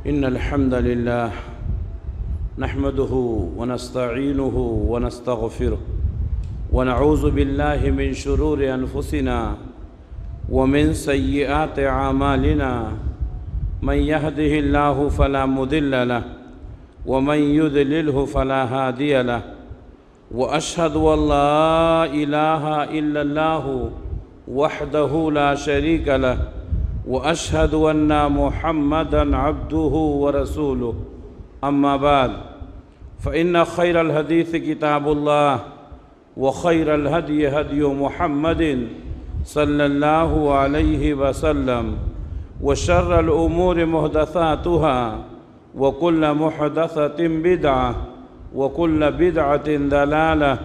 إن الحمد لله نحمده ونستعينه ونستغفره ونعوذ بالله من شرور أنفسنا ومن سيئات أعمالنا من يهده الله فلا مضل له ومن يضلله فلا هادي له وأشهد أن لا إله إلا الله وحده لا شريك له وأشهد أن محمدًا عبده ورسوله أما بعد فإن خير الحديث كتاب الله وخير الهدي هدي محمد صلى الله عليه وسلم وشر الأمور محدثاتها وكل محدثة بدعة وكل بدعة ضلالة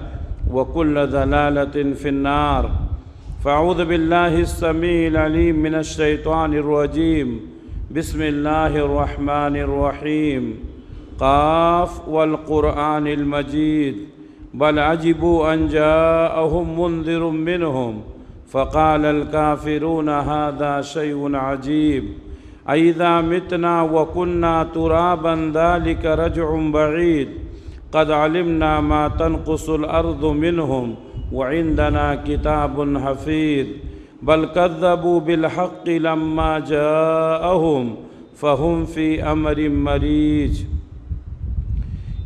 وكل ضلالة في النار فأعوذ بالله السميع العليم من الشيطان الرجيم بسم الله الرحمن الرحيم قاف والقرآن المجيد بل عجبوا أن جاءهم منذر منهم فقال الكافرون هذا شيء عجيب أإذا متنا وكنا ترابا ذلك رجع بعيد قد علمنا ما تنقص الأرض منهم وعندنا كتاب حفيظ بل كذبوا بالحق لما جاءهم فهم في أمر مريج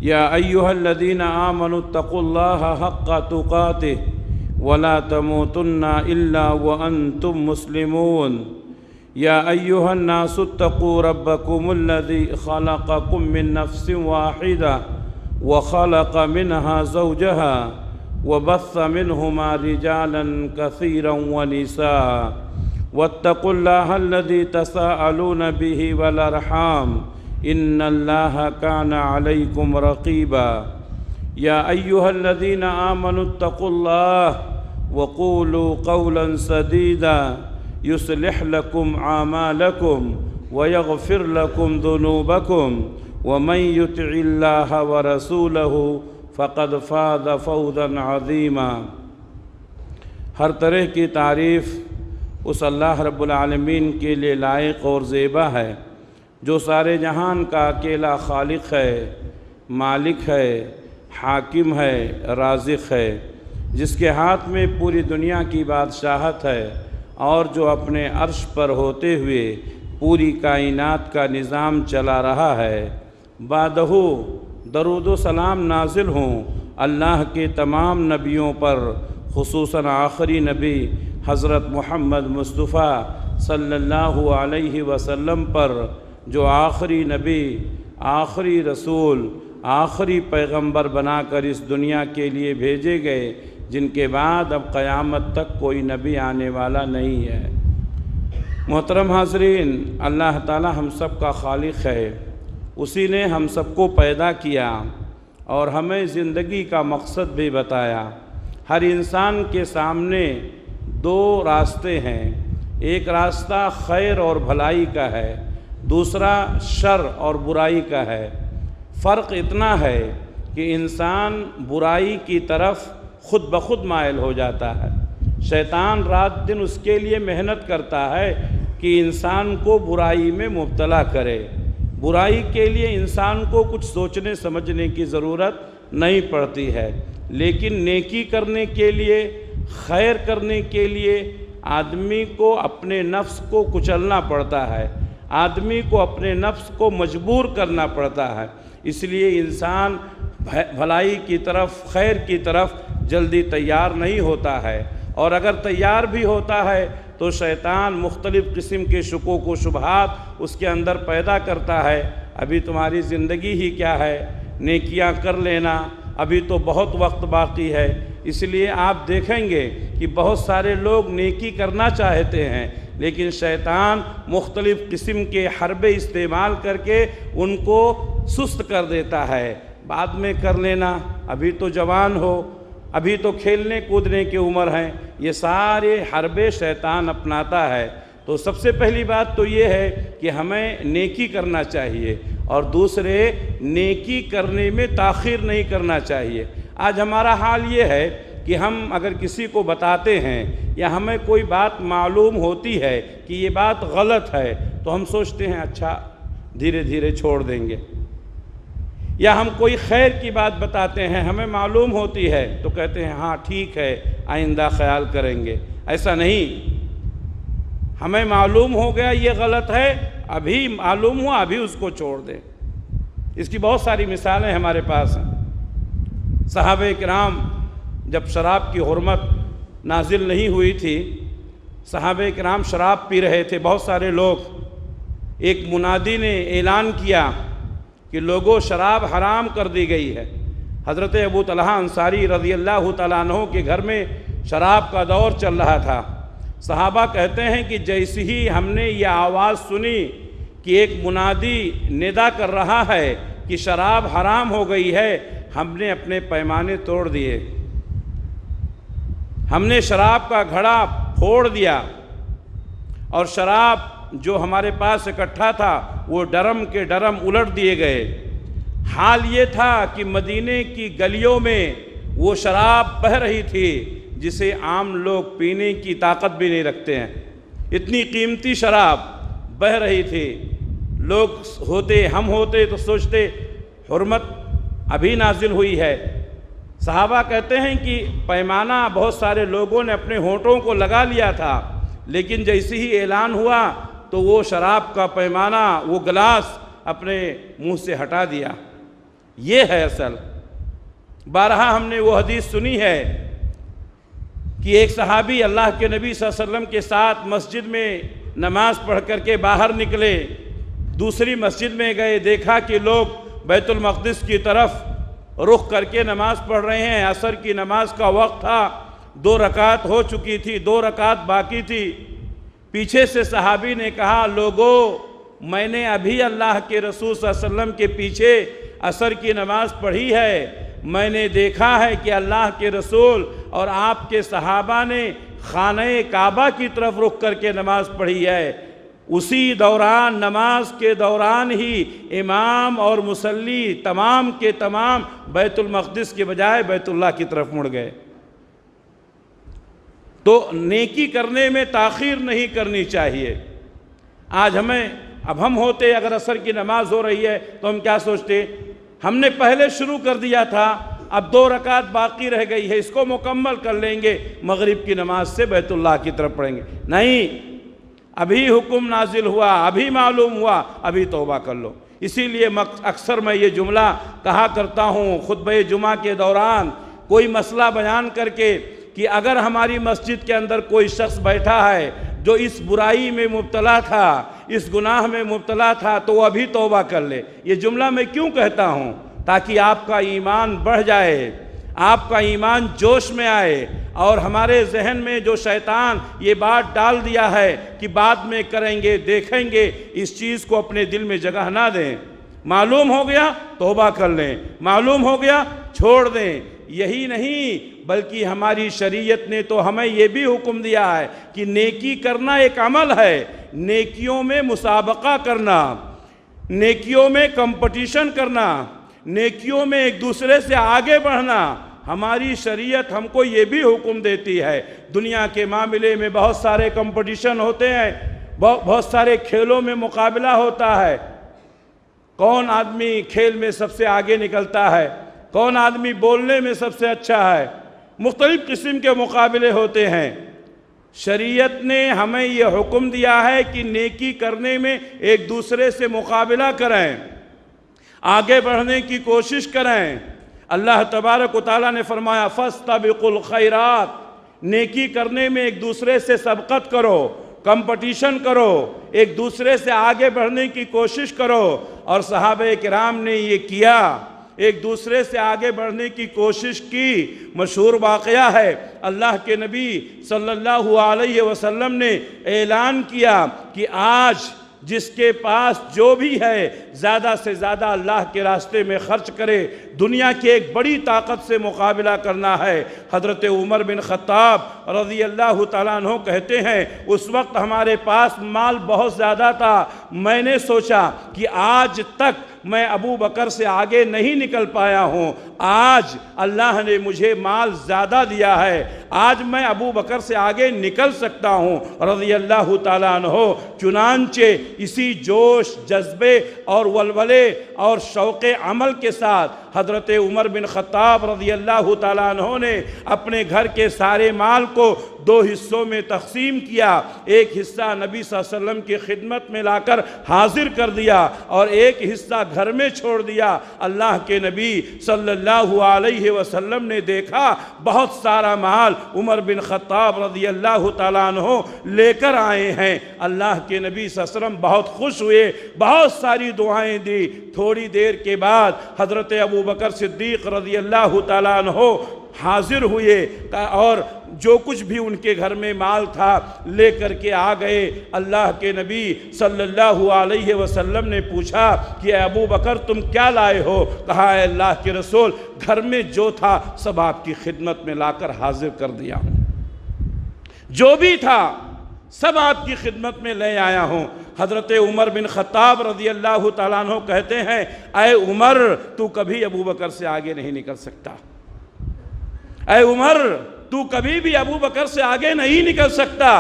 يا أيها الذين آمنوا اتقوا الله حق تقاته ولا تموتن إلا وأنتم مسلمون يا أيها الناس اتقوا ربكم الذي خلقكم من نفس واحدة وخلق منها زوجها وبث منهما رجالا كثيرا ونساء واتقوا الله الذي تساءلون به والأرحام إن الله كان عليكم رقيبا يا أيها الذين آمنوا اتقوا الله وقولوا قولا سديدا يصلح لكم أعمالكم ويغفر لكم ذنوبكم ومن يطع الله ورسوله فقد فاز فوزا عظیما۔ ہر طرح کی تعریف اس اللہ رب العالمین کے لیے لائق اور زیبا ہے جو سارے جہان کا اکیلا خالق ہے، مالک ہے، حاکم ہے، رازق ہے، جس کے ہاتھ میں پوری دنیا کی بادشاہت ہے اور جو اپنے عرش پر ہوتے ہوئے پوری کائنات کا نظام چلا رہا ہے۔ بعدہ درود و سلام نازل ہوں اللہ کے تمام نبیوں پر، خصوصاً آخری نبی حضرت محمد مصطفیٰ صلی اللہ علیہ وسلم پر، جو آخری نبی، آخری رسول، آخری پیغمبر بنا کر اس دنیا کے لیے بھیجے گئے، جن کے بعد اب قیامت تک کوئی نبی آنے والا نہیں ہے۔ محترم حاضرین، اللہ تعالی ہم سب کا خالق ہے، اسی نے ہم سب کو پیدا کیا اور ہمیں زندگی کا مقصد بھی بتایا۔ ہر انسان کے سامنے دو راستے ہیں، ایک راستہ خیر اور بھلائی کا ہے، دوسرا شر اور برائی کا ہے۔ فرق اتنا ہے کہ انسان برائی کی طرف خود بخود مائل ہو جاتا ہے، شیطان رات دن اس کے لیے محنت کرتا ہے کہ انسان کو برائی میں مبتلا کرے۔ برائی کے لیے انسان کو کچھ سوچنے سمجھنے کی ضرورت نہیں پڑتی ہے، لیکن نیکی کرنے کے لیے، خیر کرنے کے لیے آدمی کو اپنے نفس کو کچلنا پڑتا ہے، آدمی کو اپنے نفس کو مجبور کرنا پڑتا ہے۔ اس لیے انسان بھلائی کی طرف، خیر کی طرف جلدی تیار نہیں ہوتا ہے، اور اگر تیار بھی ہوتا ہے تو شیطان مختلف قسم کے شکوک و شبہات اس کے اندر پیدا کرتا ہے۔ ابھی تمہاری زندگی ہی کیا ہے، نیکیاں کر لینا، ابھی تو بہت وقت باقی ہے۔ اس لیے آپ دیکھیں گے کہ بہت سارے لوگ نیکی کرنا چاہتے ہیں، لیکن شیطان مختلف قسم کے حربے استعمال کر کے ان کو سست کر دیتا ہے۔ بعد میں کر لینا، ابھی تو جوان ہو، ابھی تو کھیلنے کودنے کی عمر ہے، یہ سارے حربے شیطان اپناتا ہے۔ تو سب سے پہلی بات تو یہ ہے کہ ہمیں نیکی کرنا چاہیے، اور دوسرے نیکی کرنے میں تاخیر نہیں کرنا چاہیے۔ آج ہمارا حال یہ ہے کہ ہم اگر کسی کو بتاتے ہیں یا ہمیں کوئی بات معلوم ہوتی ہے کہ یہ بات غلط ہے تو ہم سوچتے ہیں اچھا دھیرے دھیرے چھوڑ دیں گے۔ یا ہم کوئی خیر کی بات بتاتے ہیں، ہمیں معلوم ہوتی ہے تو کہتے ہیں ہاں ٹھیک ہے آئندہ خیال کریں گے۔ ایسا نہیں، ہمیں معلوم ہو گیا یہ غلط ہے، ابھی معلوم ہوا ابھی اس کو چھوڑ دیں۔ اس کی بہت ساری مثالیں ہمارے پاس ہیں۔ صحابہ کرام جب شراب کی حرمت نازل نہیں ہوئی تھی، صحابہ کرام شراب پی رہے تھے، بہت سارے لوگ، ایک منادی نے اعلان کیا کہ لوگوں شراب حرام کر دی گئی ہے۔ حضرت ابو طلحہ انصاری رضی اللہ تعالیٰ عنہ کے گھر میں شراب کا دور چل رہا تھا۔ صحابہ کہتے ہیں کہ جیسے ہی ہم نے یہ آواز سنی کہ ایک منادی ندا کر رہا ہے کہ شراب حرام ہو گئی ہے، ہم نے اپنے پیمانے توڑ دیے، ہم نے شراب کا گھڑا پھوڑ دیا، اور شراب جو ہمارے پاس اکٹھا تھا وہ ڈرم کے ڈرم الٹ دیے گئے۔ حال یہ تھا کہ مدینے کی گلیوں میں وہ شراب بہہ رہی تھی جسے عام لوگ پینے کی طاقت بھی نہیں رکھتے ہیں، اتنی قیمتی شراب بہہ رہی تھی۔ لوگ ہم ہوتے تو سوچتے حرمت ابھی نازل ہوئی ہے۔ صحابہ کہتے ہیں کہ پیمانہ بہت سارے لوگوں نے اپنے ہونٹوں کو لگا لیا تھا، لیکن جیسے ہی اعلان ہوا تو وہ شراب کا پیمانہ، وہ گلاس اپنے منہ سے ہٹا دیا۔ یہ ہے اصل۔ بارہا ہم نے وہ حدیث سنی ہے کہ ایک صحابی اللہ کے نبی صلی اللہ علیہ وسلم کے ساتھ مسجد میں نماز پڑھ کر کے باہر نکلے، دوسری مسجد میں گئے، دیکھا کہ لوگ بیت المقدس کی طرف رخ کر کے نماز پڑھ رہے ہیں۔ عصر کی نماز کا وقت تھا، 2 رکعت ہو چکی تھی، 2 رکعت باقی تھی۔ پیچھے سے صحابی نے کہا، لوگوں میں نے ابھی اللہ کے رسول صلی اللہ علیہ وسلم کے پیچھے عصر کی نماز پڑھی ہے، میں نے دیکھا ہے کہ اللہ کے رسول اور آپ کے صحابہ نے خانہ کعبہ کی طرف رخ کر کے نماز پڑھی ہے۔ اسی دوران، نماز کے دوران ہی امام اور مصلی تمام کے تمام بیت المقدس کے بجائے بیت اللہ کی طرف مڑ گئے۔ تو نیکی کرنے میں تاخیر نہیں کرنی چاہیے۔ آج اب ہم ہوتے اگر عصر کی نماز ہو رہی ہے تو ہم کیا سوچتے، ہم نے پہلے شروع کر دیا تھا، اب 2 رکعت باقی رہ گئی ہے، اس کو مکمل کر لیں گے، مغرب کی نماز سے بیت اللہ کی طرف پڑھیں گے۔ نہیں، ابھی حکم نازل ہوا، ابھی معلوم ہوا، ابھی توبہ کر لو۔ اسی لیے اکثر میں یہ جملہ کہا کرتا ہوں خطبہ جمعہ کے دوران، کوئی مسئلہ بیان کر کے، کہ اگر ہماری مسجد کے اندر کوئی شخص بیٹھا ہے جو اس برائی میں مبتلا تھا، اس گناہ میں مبتلا تھا، تو وہ ابھی توبہ کر لے۔ یہ جملہ میں کیوں کہتا ہوں؟ تاکہ آپ کا ایمان بڑھ جائے، آپ کا ایمان جوش میں آئے، اور ہمارے ذہن میں جو شیطان یہ بات ڈال دیا ہے کہ بعد میں کریں گے، دیکھیں گے، اس چیز کو اپنے دل میں جگہ نہ دیں۔ معلوم ہو گیا توبہ کر لیں، معلوم ہو گیا چھوڑ دیں۔ یہی نہیں بلکہ ہماری شریعت نے تو ہمیں یہ بھی حکم دیا ہے کہ نیکی کرنا ایک عمل ہے، نیکیوں میں مسابقہ کرنا، نیکیوں میں کمپٹیشن کرنا، نیکیوں میں ایک دوسرے سے آگے بڑھنا، ہماری شریعت ہم کو یہ بھی حکم دیتی ہے۔ دنیا کے معاملے میں بہت سارے کمپٹیشن ہوتے ہیں، بہت سارے کھیلوں میں مقابلہ ہوتا ہے، کون آدمی کھیل میں سب سے آگے نکلتا ہے، کون آدمی بولنے میں سب سے اچھا ہے، مختلف قسم کے مقابلے ہوتے ہیں۔ شریعت نے ہمیں یہ حکم دیا ہے کہ نیکی کرنے میں ایک دوسرے سے مقابلہ کریں، آگے بڑھنے کی کوشش کریں۔ اللہ تبارک و تعالیٰ نے فرمایا فَاسْتَبِقُوا الْخَيْرَاتِ، نیکی کرنے میں ایک دوسرے سے سبقت کرو، کمپٹیشن کرو، ایک دوسرے سے آگے بڑھنے کی کوشش کرو۔ اور صحابہ کرام نے یہ کیا، ایک دوسرے سے آگے بڑھنے کی کوشش کی۔ مشہور واقعہ ہے، اللہ کے نبی صلی اللہ علیہ وسلم نے اعلان کیا کہ آج جس کے پاس جو بھی ہے زیادہ سے زیادہ اللہ کے راستے میں خرچ کرے، دنیا کی ایک بڑی طاقت سے مقابلہ کرنا ہے۔ حضرت عمر بن خطاب رضی اللہ تعالیٰ عنہ کہتے ہیں اس وقت ہمارے پاس مال بہت زیادہ تھا، میں نے سوچا کہ آج تک میں ابو بکر سے آگے نہیں نکل پایا ہوں، آج اللہ نے مجھے مال زیادہ دیا ہے، آج میں ابو بکر سے آگے نکل سکتا ہوں رضی اللہ تعالیٰ عنہ۔ چنانچہ اسی جوش، جذبے اور ولولے اور شوق عمل کے ساتھ حضرت عمر بن خطاب رضی اللہ تعالیٰ عنہ نے اپنے گھر کے سارے مال کو 2 حصوں میں تقسیم کیا۔ ایک حصہ نبی صلی اللہ علیہ وسلم کی خدمت میں لا کر حاضر کر دیا اور ایک حصہ گھر میں چھوڑ دیا۔ اللہ کے نبی صلی اللہ علیہ وسلم نے دیکھا بہت سارا مال عمر بن خطاب رضی اللہ تعالیٰ عنہ لے کر آئے ہیں۔ اللہ کے نبی صلی اللہ علیہ وسلم بہت خوش ہوئے، بہت ساری دعائیں دی۔ تھوڑی دیر کے بعد حضرت ابو بکر صدیق رضی اللہ تعالیٰ عنہ حاضر ہوئے اور جو کچھ بھی ان کے گھر میں مال تھا لے کر کے آ گئے۔ اللہ کے نبی صلی اللہ علیہ وسلم نے پوچھا کہ اے ابو بکر تم کیا لائے ہو؟ کہا اے اللہ کے رسول گھر میں جو تھا سب آپ کی خدمت میں لا کر حاضر کر دیا ہوں، جو بھی تھا سب آپ کی خدمت میں لے آیا ہوں۔ حضرت عمر بن خطاب رضی اللہ تعالیٰ عنہ کہتے ہیں اے عمر تو کبھی ابو بکر سے آگے نہیں نکل سکتا، اے عمر تو کبھی بھی ابو بکر سے آگے نہیں نکل سکتا۔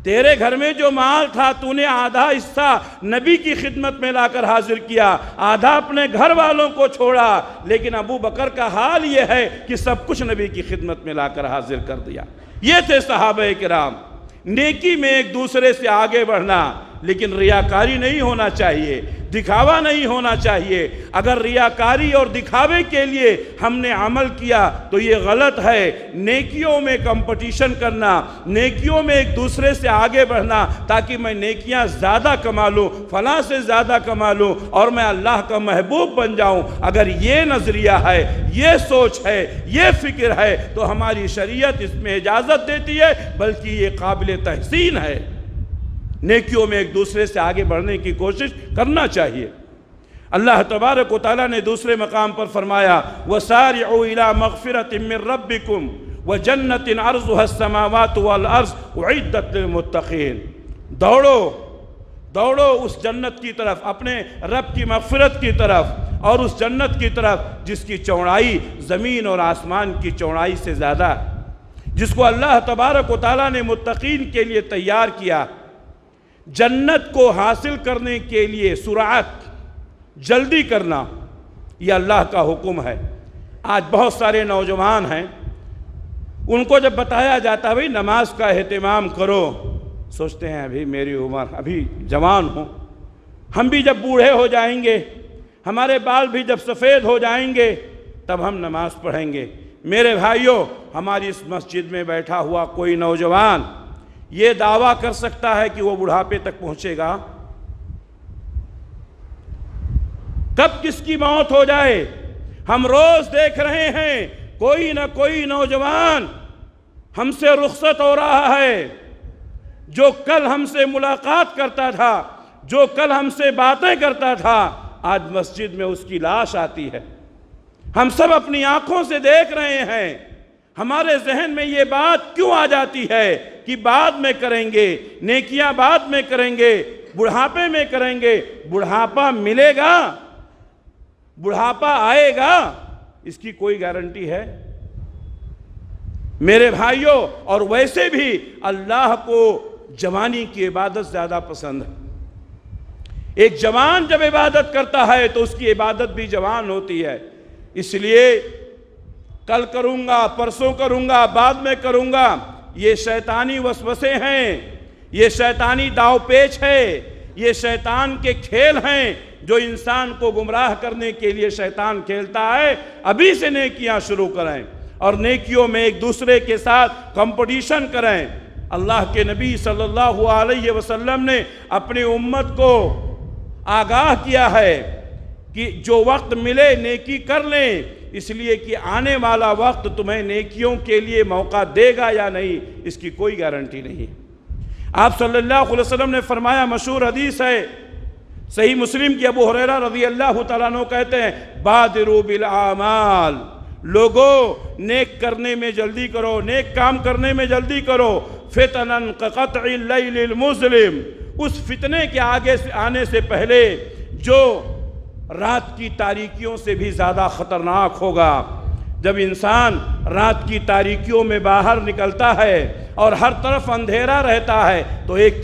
تیرے گھر میں جو مال تھا تو نے آدھا حصہ نبی کی خدمت میں لا کر حاضر کیا، آدھا اپنے گھر والوں کو چھوڑا، لیکن ابو بکر کا حال یہ ہے کہ سب کچھ نبی کی خدمت میں لا کر حاضر کر دیا۔ یہ تھے صحابہ کرام۔ نیکی میں ایک دوسرے سے آگے بڑھنا، لیکن ریاکاری نہیں ہونا چاہیے، دکھاوا نہیں ہونا چاہیے۔ اگر ریاکاری اور دکھاوے کے لیے ہم نے عمل کیا تو یہ غلط ہے۔ نیکیوں میں کمپٹیشن کرنا، نیکیوں میں ایک دوسرے سے آگے بڑھنا تاکہ میں نیکیاں زیادہ کما لوں، فلاں سے زیادہ کما لوں اور میں اللہ کا محبوب بن جاؤں، اگر یہ نظریہ ہے، یہ سوچ ہے، یہ فکر ہے تو ہماری شریعت اس میں اجازت دیتی ہے، بلکہ یہ قابل تحسین ہے۔ نیکیوں میں ایک دوسرے سے آگے بڑھنے کی کوشش کرنا چاہیے۔ اللہ تبارک و تعالیٰ نے دوسرے مقام پر فرمایا وَسَارِعُوا إِلَىٰ مَغْفِرَةٍ مِّن رَبِّكُمْ وَجَنَّةٍ عَرْضُهَا السَّمَاوَاتُ وَالْأَرْضُ أُعِدَّتْ لِلْمُتَّقِينَ۔ دوڑو اس جنت کی طرف، اپنے رب کی مغفرت کی طرف، اور اس جنت کی طرف جس کی چوڑائی زمین اور آسمان کی چوڑائی سے زیادہ، جس کو اللہ تبارک و تعالیٰ نے متقین کے لیے تیار کیا۔ جنت کو حاصل کرنے کے لیے سرعت، جلدی کرنا، یہ اللہ کا حکم ہے۔ آج بہت سارے نوجوان ہیں، ان کو جب بتایا جاتا بھئی نماز کا اہتمام کرو، سوچتے ہیں ابھی میری عمر، ابھی جوان ہوں، ہم بھی جب بوڑھے ہو جائیں گے، ہمارے بال بھی جب سفید ہو جائیں گے تب ہم نماز پڑھیں گے۔ میرے بھائیوں، ہماری اس مسجد میں بیٹھا ہوا کوئی نوجوان یہ دعویٰ کر سکتا ہے کہ وہ بڑھاپے تک پہنچے گا؟ کب کس کی موت ہو جائے؟ ہم روز دیکھ رہے ہیں کوئی نہ کوئی نوجوان ہم سے رخصت ہو رہا ہے، جو کل ہم سے ملاقات کرتا تھا، جو کل ہم سے باتیں کرتا تھا، آج مسجد میں اس کی لاش آتی ہے۔ ہم سب اپنی آنکھوں سے دیکھ رہے ہیں۔ ہمارے ذہن میں یہ بات کیوں آ جاتی ہے کہ بعد میں کریں گے، نیکیاں بعد میں کریں گے، بڑھاپے میں کریں گے؟ بڑھاپا ملے گا، بڑھاپا آئے گا، اس کی کوئی گارنٹی ہے؟ میرے بھائیوں، اور ویسے بھی اللہ کو جوانی کی عبادت زیادہ پسند ہے۔ ایک جوان جب عبادت کرتا ہے تو اس کی عبادت بھی جوان ہوتی ہے۔ اس لیے کل کروں گا، پرسوں کروں گا، بعد میں کروں گا، یہ شیطانی وسوسے ہیں، یہ شیطانی داؤ پیچ ہے، یہ شیطان کے کھیل ہیں جو انسان کو گمراہ کرنے کے لیے شیطان کھیلتا ہے۔ ابھی سے نیکیاں شروع کریں اور نیکیوں میں ایک دوسرے کے ساتھ کمپٹیشن کریں۔ اللہ کے نبی صلی اللہ علیہ وسلم نے اپنی امت کو آگاہ کیا ہے کہ جو وقت ملے نیکی کر لیں، اس لیے کہ آنے والا وقت تمہیں نیکیوں کے لیے موقع دے گا یا نہیں، اس کی کوئی گارنٹی نہیں۔ آپ صلی اللہ علیہ وسلم نے فرمایا، مشہور حدیث ہے، صحیح مسلم کی ابو ہریرہ رضی اللہ تعالیٰ عنہ کہتے ہیں بادروا بالاعمال، لوگوں نیک کرنے میں جلدی کرو، نیک کام کرنے میں جلدی کرو، فتنا کقطع اللیل المظلم، اس فتنے کے آگے سے آنے سے پہلے جو رات کی تاریکیوں سے بھی زیادہ خطرناک ہوگا۔ جب انسان رات کی تاریکیوں میں باہر نکلتا ہے اور ہر طرف اندھیرا رہتا ہے تو ایک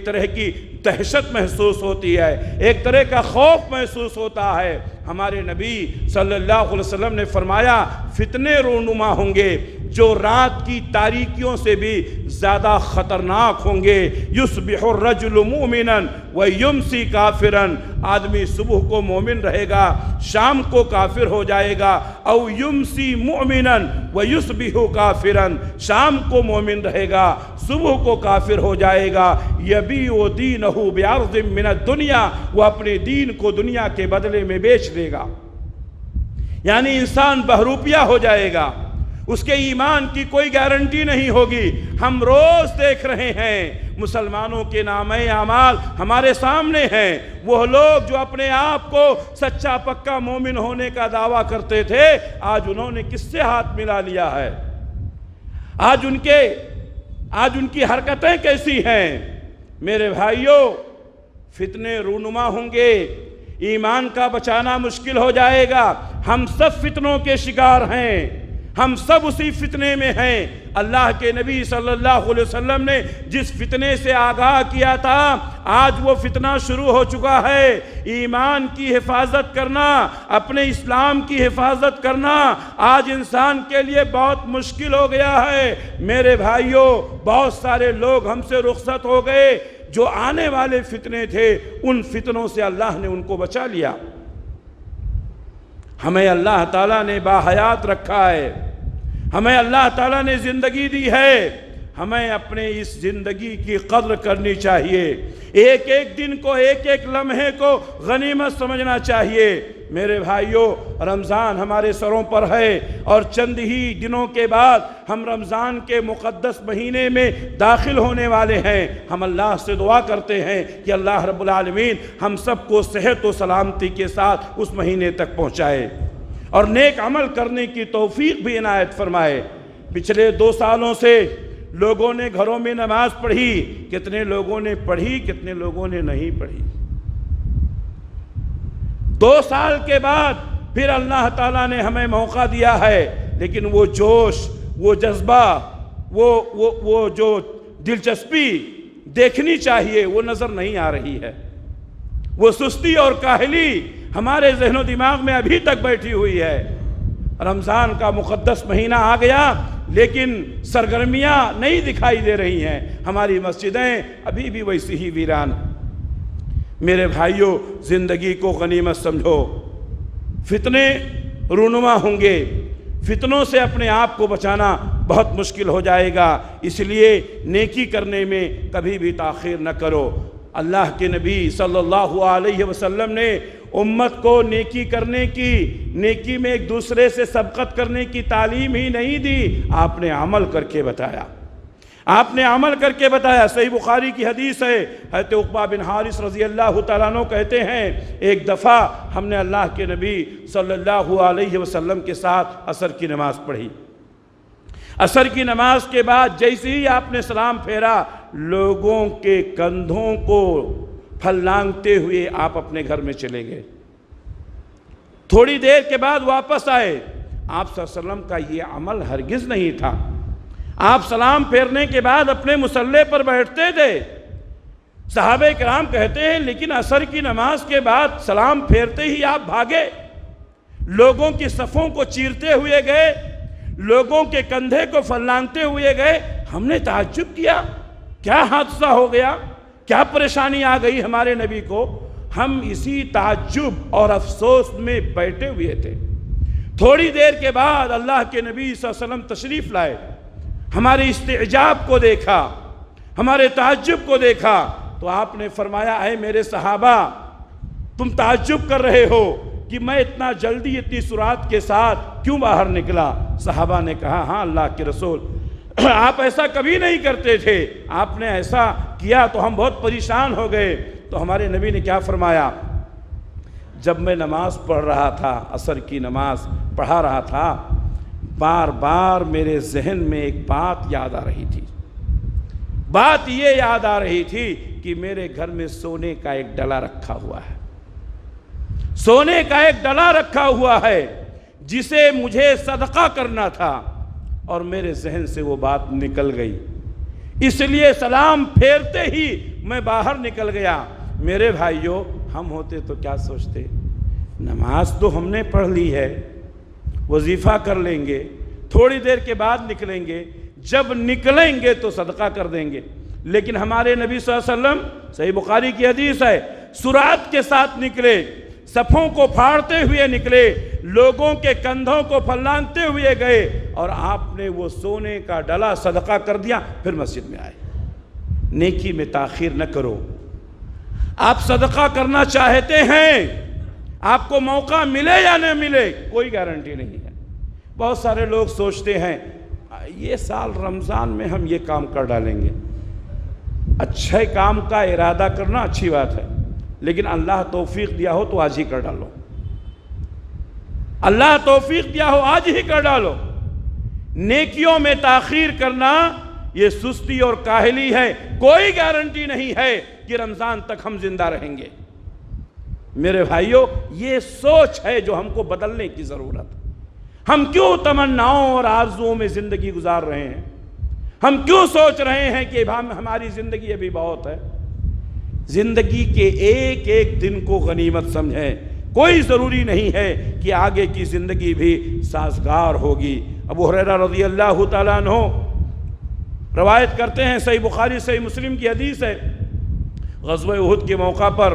طرح کی دہشت محسوس ہوتی ہے، ایک طرح کا خوف محسوس ہوتا ہے۔ ہمارے نبی صلی اللہ علیہ وسلم نے فرمایا فتنے رونما ہوں گے جو رات کی تاریکیوں سے بھی زیادہ خطرناک ہوں گے۔ یصبح الرجل مؤمنا ویمسی کافرا، آدمی صبح کو مومن رہے گا، شام کو کافر ہو جائے گا، او یمسی مؤمنا ویصبح کافرا، شام کو مومن رہے گا، صبح کو کافر ہو جائے گا۔ یبیع دینہ بعرض من الدنیا، وہ اپنے دین کو دنیا کے بدلے میں بیچ دے گا، یعنی انسان بہروپیہ ہو جائے گا، اس کے ایمان کی کوئی گارنٹی نہیں ہوگی۔ ہم روز دیکھ رہے ہیں مسلمانوں کے نامہ اعمال ہمارے سامنے ہیں، وہ لوگ جو اپنے آپ کو سچا پکا مومن ہونے کا دعویٰ کرتے تھے، آج انہوں نے کس سے ہاتھ ملا لیا ہے؟ آج ان کی حرکتیں کیسی ہیں؟ میرے بھائیوں، فتنے رونما ہوں گے، ایمان کا بچانا مشکل ہو جائے گا۔ ہم سب فتنوں کے شکار ہیں، ہم سب اسی فتنے میں ہیں۔ اللہ کے نبی صلی اللہ علیہ وسلم نے جس فتنے سے آگاہ کیا تھا، آج وہ فتنہ شروع ہو چکا ہے۔ ایمان کی حفاظت کرنا، اپنے اسلام کی حفاظت کرنا آج انسان کے لیے بہت مشکل ہو گیا ہے۔ میرے بھائیوں، بہت سارے لوگ ہم سے رخصت ہو گئے، جو آنے والے فتنے تھے ان فتنوں سے اللہ نے ان کو بچا لیا۔ ہمیں اللہ تعالیٰ نے باحیات رکھا ہے، ہمیں اللہ تعالیٰ نے زندگی دی ہے، ہمیں اپنے اس زندگی کی قدر کرنی چاہیے، ایک ایک دن کو، ایک ایک لمحے کو غنیمت سمجھنا چاہیے۔ میرے بھائیوں، رمضان ہمارے سروں پر ہے اور چند ہی دنوں کے بعد ہم رمضان کے مقدس مہینے میں داخل ہونے والے ہیں۔ ہم اللہ سے دعا کرتے ہیں کہ اللہ رب العالمین ہم سب کو صحت و سلامتی کے ساتھ اس مہینے تک پہنچائے اور نیک عمل کرنے کی توفیق بھی عنایت فرمائے۔ پچھلے 2 سالوں سے لوگوں نے گھروں میں نماز پڑھی، کتنے لوگوں نے پڑھی، کتنے لوگوں نے نہیں پڑھی۔ 2 سال کے بعد پھر اللہ تعالیٰ نے ہمیں موقع دیا ہے، لیکن وہ جوش، وہ جذبہ، وہ جو دلچسپی دیکھنی چاہیے وہ نظر نہیں آ رہی ہے۔ وہ سستی اور کاہلی ہمارے ذہن و دماغ میں ابھی تک بیٹھی ہوئی ہے۔ رمضان کا مقدس مہینہ آ گیا لیکن سرگرمیاں نہیں دکھائی دے رہی ہیں، ہماری مسجدیں ابھی بھی ویسی ہی ویران۔ میرے بھائیوں، زندگی کو غنیمت سمجھو، فتنے رونما ہوں گے، فتنوں سے اپنے آپ کو بچانا بہت مشکل ہو جائے گا، اس لیے نیکی کرنے میں کبھی بھی تاخیر نہ کرو۔ اللہ کے نبی صلی اللہ علیہ وسلم نے امت کو نیکی کرنے کی، نیکی میں ایک دوسرے سے سبقت کرنے کی تعلیم ہی نہیں دی، آپ نے عمل کر کے بتایا، آپ نے عمل کر کے بتایا۔ صحیح بخاری کی حدیث ہے، حضرت عقبہ بن حارث رضی اللہ تعالیٰ عنہ کہتے ہیں ایک دفعہ ہم نے اللہ کے نبی صلی اللہ علیہ وسلم کے ساتھ عصر کی نماز پڑھی۔ عصر کی نماز کے بعد جیسے ہی آپ نے سلام پھیرا، لوگوں کے کندھوں کو پھل لانگتے ہوئے آپ اپنے گھر میں چلے گئے۔ تھوڑی دیر کے بعد واپس آئے۔ آپ صلی اللہ علیہ وسلم کا یہ عمل ہرگز نہیں تھا۔ آپ سلام پھیرنے کے بعد اپنے مصلی پر بیٹھتے تھے۔ صحابہ کرام کہتے ہیں لیکن عصر کی نماز کے بعد سلام پھیرتے ہی آپ بھاگے، لوگوں کی صفوں کو چیرتے ہوئے گئے، لوگوں کے کندھے کو پھلانتے ہوئے گئے۔ ہم نے تعجب کیا، کیا حادثہ ہو گیا، کیا پریشانی آ گئی ہمارے نبی کو؟ ہم اسی تعجب اور افسوس میں بیٹھے ہوئے تھے۔ تھوڑی دیر کے بعد اللہ کے نبی صلی اللہ علیہ وسلم تشریف لائے، ہمارے استعجاب کو دیکھا، ہمارے تعجب کو دیکھا تو آپ نے فرمایا اے میرے صحابہ، تم تعجب کر رہے ہو کہ میں اتنا جلدی اتنی سرعت کے ساتھ کیوں باہر نکلا؟ صحابہ نے کہا ہاں اللہ کے رسول، آپ ایسا کبھی نہیں کرتے تھے، آپ نے ایسا کیا تو ہم بہت پریشان ہو گئے۔ تو ہمارے نبی نے کیا فرمایا؟ جب میں نماز پڑھ رہا تھا، عصر کی نماز پڑھا رہا تھا، بار بار میرے ذہن میں ایک بات یاد آ رہی تھی۔ بات یہ یاد آ رہی تھی کہ میرے گھر میں سونے کا ایک ڈلا رکھا ہوا ہے، سونے کا ایک ڈلا رکھا ہوا ہے جسے مجھے صدقہ کرنا تھا، اور میرے ذہن سے وہ بات نکل گئی، اس لیے سلام پھیرتے ہی میں باہر نکل گیا۔ میرے بھائیوں، ہم ہوتے تو کیا سوچتے؟ نماز تو ہم نے پڑھ لی ہے، وظیفہ کر لیں گے، تھوڑی دیر کے بعد نکلیں گے، جب نکلیں گے تو صدقہ کر دیں گے۔ لیکن ہمارے نبی صلی اللہ علیہ وسلم، صحیح بخاری کی حدیث ہے، سرعت کے ساتھ نکلے، صفوں کو پھاڑتے ہوئے نکلے، لوگوں کے کندھوں کو پھلانگتے ہوئے گئے، اور آپ نے وہ سونے کا ڈلا صدقہ کر دیا، پھر مسجد میں آئے۔ نیکی میں تاخیر نہ کرو۔ آپ صدقہ کرنا چاہتے ہیں، آپ کو موقع ملے یا نہ ملے کوئی گارنٹی نہیں ہے۔ بہت سارے لوگ سوچتے ہیں یہ سال رمضان میں ہم یہ کام کر ڈالیں گے۔ اچھے کام کا ارادہ کرنا اچھی بات ہے، لیکن اللہ توفیق دیا ہو تو آج ہی کر ڈالو، اللہ توفیق دیا ہو آج ہی کر ڈالو۔ نیکیوں میں تاخیر کرنا یہ سستی اور کاہلی ہے، کوئی گارنٹی نہیں ہے کہ رمضان تک ہم زندہ رہیں گے۔ میرے بھائیوں، یہ سوچ ہے جو ہم کو بدلنے کی ضرورت ہے۔ ہم کیوں تمناؤں اور آرزوؤں میں زندگی گزار رہے ہیں؟ ہم کیوں سوچ رہے ہیں کہ ہماری زندگی ابھی بہت ہے؟ زندگی کے ایک ایک دن کو غنیمت سمجھیں، کوئی ضروری نہیں ہے کہ آگے کی زندگی بھی سازگار ہوگی۔ ابو ہریرہ رضی اللہ تعالیٰ عنہ روایت کرتے ہیں، صحیح بخاری صحیح مسلم کی حدیث ہے، غزوہ احد کے موقع پر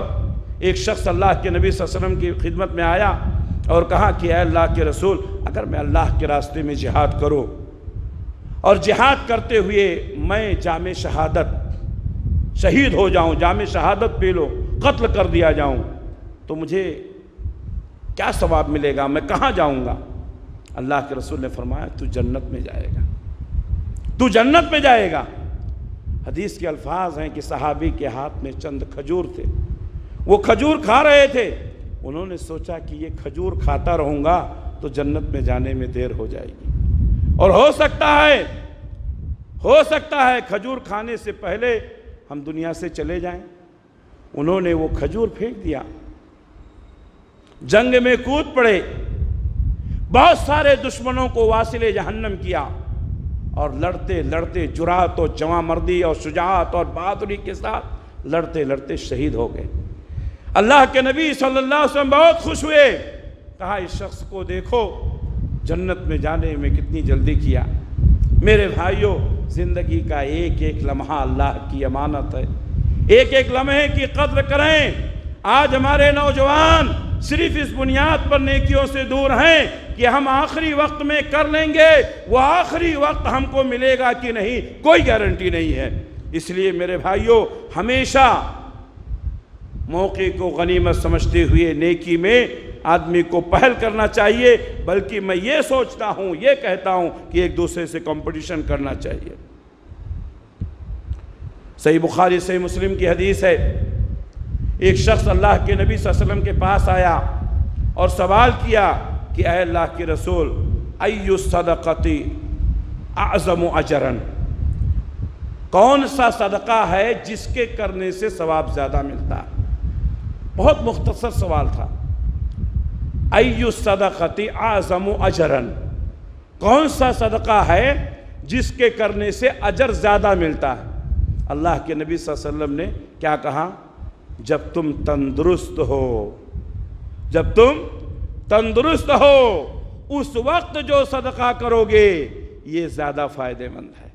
ایک شخص اللہ کے نبی صلی اللہ علیہ وسلم کی خدمت میں آیا اور کہا کہ اے اللہ کے رسول، اگر میں اللہ کے راستے میں جہاد کروں اور جہاد کرتے ہوئے میں جام شہادت شہید ہو جاؤں، جام شہادت پی لو، قتل کر دیا جاؤں، تو مجھے کیا ثواب ملے گا؟ میں کہاں جاؤں گا؟ اللہ کے رسول نے فرمایا تو جنت میں جائے گا، تو جنت میں جائے گا۔ حدیث کے الفاظ ہیں کہ صحابی کے ہاتھ میں چند کھجور تھے، وہ کھجور کھا رہے تھے، انہوں نے سوچا کہ یہ کھجور کھاتا رہوں گا تو جنت میں جانے میں دیر ہو جائے گی، اور ہو سکتا ہے کھجور کھانے سے پہلے ہم دنیا سے چلے جائیں۔ انہوں نے وہ کھجور پھینک دیا، جنگ میں کود پڑے، بہت سارے دشمنوں کو واصل جہنم کیا، اور لڑتے لڑتے جرات اور جواں مردی اور شجاعت اور بہادری کے ساتھ لڑتے لڑتے شہید ہو گئے۔ اللہ کے نبی صلی اللہ علیہ وسلم بہت خوش ہوئے، کہا اس شخص کو دیکھو جنت میں جانے میں کتنی جلدی کیا۔ میرے بھائیوں، زندگی کا ایک ایک لمحہ اللہ کی امانت ہے، ایک ایک لمحے کی قدر کریں۔ آج ہمارے نوجوان صرف اس بنیاد پر نیکیوں سے دور ہیں کہ ہم آخری وقت میں کر لیں گے، وہ آخری وقت ہم کو ملے گا کہ نہیں کوئی گارنٹی نہیں ہے۔ اس لیے میرے بھائیوں، ہمیشہ موقع کو غنیمت سمجھتے ہوئے نیکی میں آدمی کو پہل کرنا چاہیے، بلکہ میں یہ سوچتا ہوں، یہ کہتا ہوں کہ ایک دوسرے سے کمپٹیشن کرنا چاہیے۔ صحیح بخاری صحیح مسلم کی حدیث ہے، ایک شخص اللہ کے نبی صلی اللہ علیہ وسلم کے پاس آیا اور سوال کیا کہ اے اللہ کے رسول، ای الصدقۃ اعظم اجرا، کون سا صدقہ ہے جس کے کرنے سے ثواب زیادہ ملتا ہے؟ بہت مختصر سوال تھا، ای الصدقۃ اعظم اجرا، کون سا صدقہ ہے جس کے کرنے سے اجر زیادہ ملتا ہے؟ اللہ کے نبی صلی اللہ علیہ وسلم نے کیا کہا؟ جب تم تندرست ہو، جب تم تندرست ہو اس وقت جو صدقہ کرو گے یہ زیادہ فائدہ مند ہے۔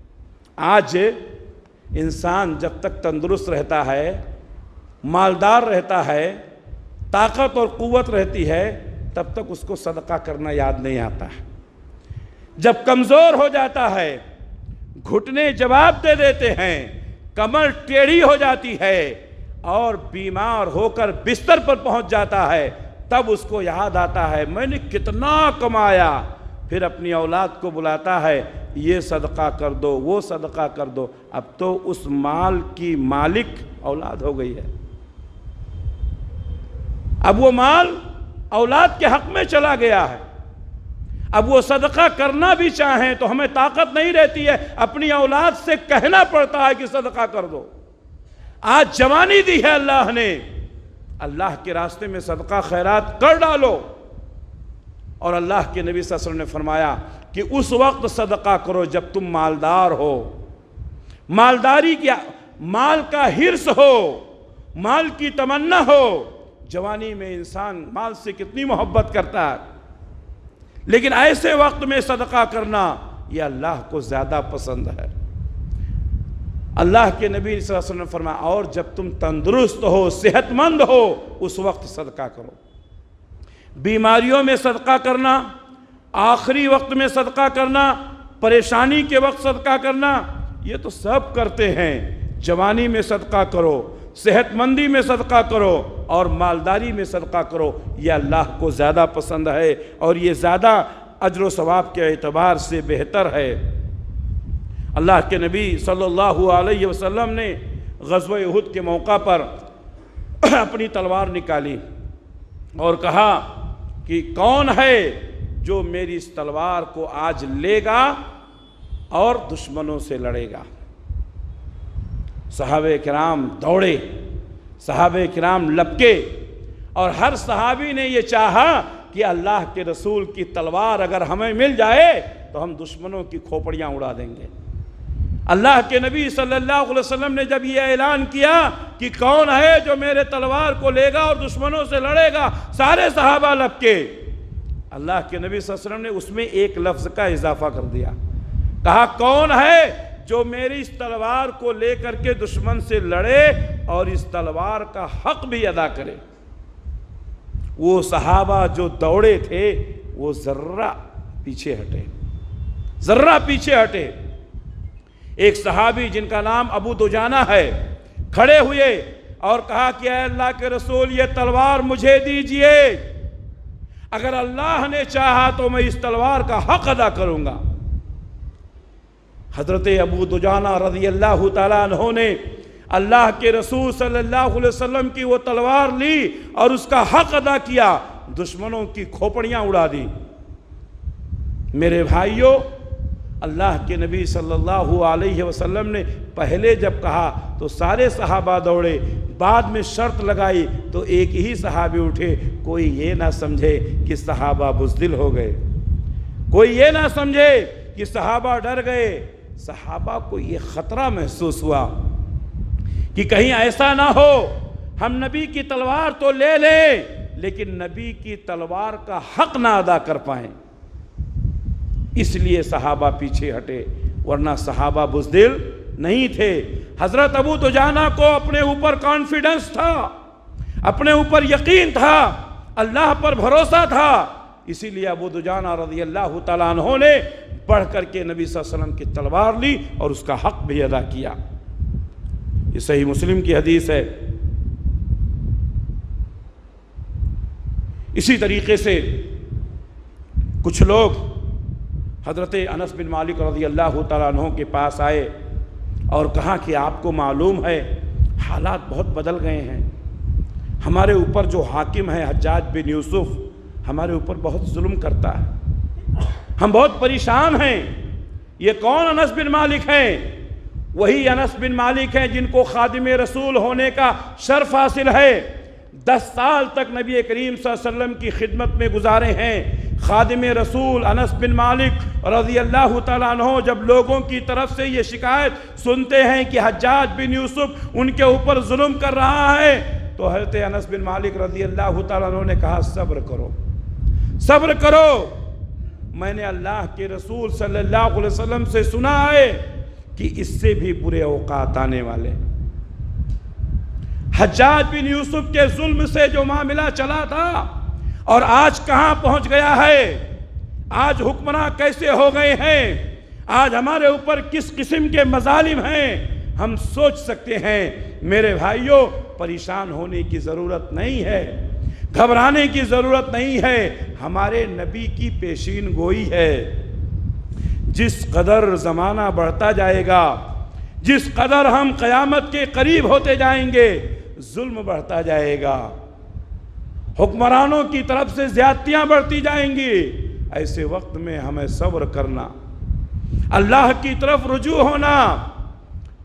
آج انسان جب تک تندرست رہتا ہے، مالدار رہتا ہے، طاقت اور قوت رہتی ہے، تب تک اس کو صدقہ کرنا یاد نہیں آتا ہے۔ جب کمزور ہو جاتا ہے، گھٹنے جواب دے دیتے ہیں، کمر ٹیڑھی ہو جاتی ہے اور بیمار ہو کر بستر پر پہنچ جاتا ہے، تب اس کو یاد آتا ہے میں نے کتنا کمایا، پھر اپنی اولاد کو بلاتا ہے یہ صدقہ کر دو، وہ صدقہ کر دو۔ اب تو اس مال کی مالک اولاد ہو گئی ہے، اب وہ مال اولاد کے حق میں چلا گیا ہے، اب وہ صدقہ کرنا بھی چاہیں تو ہمیں طاقت نہیں رہتی ہے، اپنی اولاد سے کہنا پڑتا ہے کہ صدقہ کر دو۔ آج جوانی دی ہے اللہ نے، اللہ کے راستے میں صدقہ خیرات کر ڈالو۔ اور اللہ کے نبی صلی اللہ علیہ وسلم نے فرمایا کہ اس وقت صدقہ کرو جب تم مالدار ہو، مالداری کیا، مال کا حرص ہو، مال کی تمنا ہو۔ جوانی میں انسان مال سے کتنی محبت کرتا ہے، لیکن ایسے وقت میں صدقہ کرنا یہ اللہ کو زیادہ پسند ہے۔ اللہ کے نبی صلی اللہ علیہ وسلم نے فرمایا اور جب تم تندرست ہو، صحت مند ہو، اس وقت صدقہ کرو۔ بیماریوں میں صدقہ کرنا، آخری وقت میں صدقہ کرنا، پریشانی کے وقت صدقہ کرنا، یہ تو سب کرتے ہیں۔ جوانی میں صدقہ کرو، صحت مندی میں صدقہ کرو اور مالداری میں صدقہ کرو، یہ اللہ کو زیادہ پسند ہے اور یہ زیادہ اجر و ثواب کے اعتبار سے بہتر ہے۔ اللہ کے نبی صلی اللہ علیہ وسلم نے غزوہ احد کے موقع پر اپنی تلوار نکالی اور کہا کہ کون ہے جو میری اس تلوار کو آج لے گا اور دشمنوں سے لڑے گا۔ صحابہ کرام دوڑے، صحابہ کرام لپکے اور ہر صحابی نے یہ چاہا کہ اللہ کے رسول کی تلوار اگر ہمیں مل جائے تو ہم دشمنوں کی کھوپڑیاں اڑا دیں گے۔ اللہ کے نبی صلی اللہ علیہ وسلم نے جب یہ اعلان کیا کہ کون ہے جو میرے تلوار کو لے گا اور دشمنوں سے لڑے گا، سارے صحابہ لپکے۔ اللہ کے نبی صلی اللہ علیہ وسلم نے اس میں ایک لفظ کا اضافہ کر دیا، کہا کون ہے جو میری اس تلوار کو لے کر کے دشمن سے لڑے اور اس تلوار کا حق بھی ادا کرے۔ وہ صحابہ جو دوڑے تھے وہ ذرہ پیچھے ہٹے، ذرہ پیچھے ہٹے۔ ایک صحابی جن کا نام ابو دجانہ ہے کھڑے ہوئے اور کہا کہ اے اللہ کے رسول یہ تلوار مجھے دیجئے، اگر اللہ نے چاہا تو میں اس تلوار کا حق ادا کروں گا۔ حضرت ابو دجانہ رضی اللہ تعالیٰ عنہ نے اللہ کے رسول صلی اللہ علیہ وسلم کی وہ تلوار لی اور اس کا حق ادا کیا، دشمنوں کی کھوپڑیاں اڑا دی۔ میرے بھائیوں، اللہ کے نبی صلی اللہ علیہ وسلم نے پہلے جب کہا تو سارے صحابہ دوڑے، بعد میں شرط لگائی تو ایک ہی صحابی اٹھے۔ کوئی یہ نہ سمجھے کہ صحابہ بزدل ہو گئے، کوئی یہ نہ سمجھے کہ صحابہ ڈر گئے۔ صحابہ کو یہ خطرہ محسوس ہوا کہ کہیں ایسا نہ ہو ہم نبی کی تلوار تو لے لیں لیکن نبی کی تلوار کا حق نہ ادا کر پائیں، اس لیے صحابہ پیچھے ہٹے، ورنہ صحابہ بزدل نہیں تھے۔ حضرت ابو دجانہ کو اپنے اوپر کانفیڈنس تھا، اپنے اوپر یقین تھا، اللہ پر بھروسہ تھا، اسی لیے ابو دجانہ رضی اللہ تعالیٰ عنہ نے بڑھ کر کے نبی صلی اللہ علیہ وسلم کی تلوار لی اور اس کا حق بھی ادا کیا۔ یہ صحیح مسلم کی حدیث ہے۔ اسی طریقے سے کچھ لوگ حضرت انس بن مالک رضی اللہ تعالیٰ عنہ کے پاس آئے اور کہا کہ آپ کو معلوم ہے حالات بہت بدل گئے ہیں، ہمارے اوپر جو حاکم ہے حجاج بن یوسف ہمارے اوپر بہت ظلم کرتا ہے، ہم بہت پریشان ہیں۔ یہ کون انس بن مالک ہیں؟ وہی انس بن مالک ہیں جن کو خادم رسول ہونے کا شرف حاصل ہے، 10 سال تک نبی کریم صلی اللہ علیہ وسلم کی خدمت میں گزارے ہیں۔ خادم رسول انس بن مالک رضی اللہ تعالیٰ عنہ جب لوگوں کی طرف سے یہ شکایت سنتے ہیں کہ حجاج بن یوسف ان کے اوپر ظلم کر رہا ہے تو حضرت انس بن مالک رضی اللہ تعالیٰ عنہ نے کہا صبر کرو، صبر کرو، میں نے اللہ کے رسول صلی اللہ علیہ وسلم سے سنا ہے کہ اس سے بھی برے اوقات آنے والے۔ حجاج بن یوسف کے ظلم سے جو معاملہ چلا تھا اور آج کہاں پہنچ گیا ہے، آج حکمراں کیسے ہو گئے ہیں، آج ہمارے اوپر کس قسم کے مظالم ہیں، ہم سوچ سکتے ہیں۔ میرے بھائیوں، پریشان ہونے کی ضرورت نہیں ہے، گھبرانے کی ضرورت نہیں ہے، ہمارے نبی کی پیشین گوئی ہے۔ جس قدر زمانہ بڑھتا جائے گا، جس قدر ہم قیامت کے قریب ہوتے جائیں گے، ظلم بڑھتا جائے گا، حکمرانوں کی طرف سے زیادتیاں بڑھتی جائیں گی، ایسے وقت میں ہمیں صبر کرنا، اللہ کی طرف رجوع ہونا۔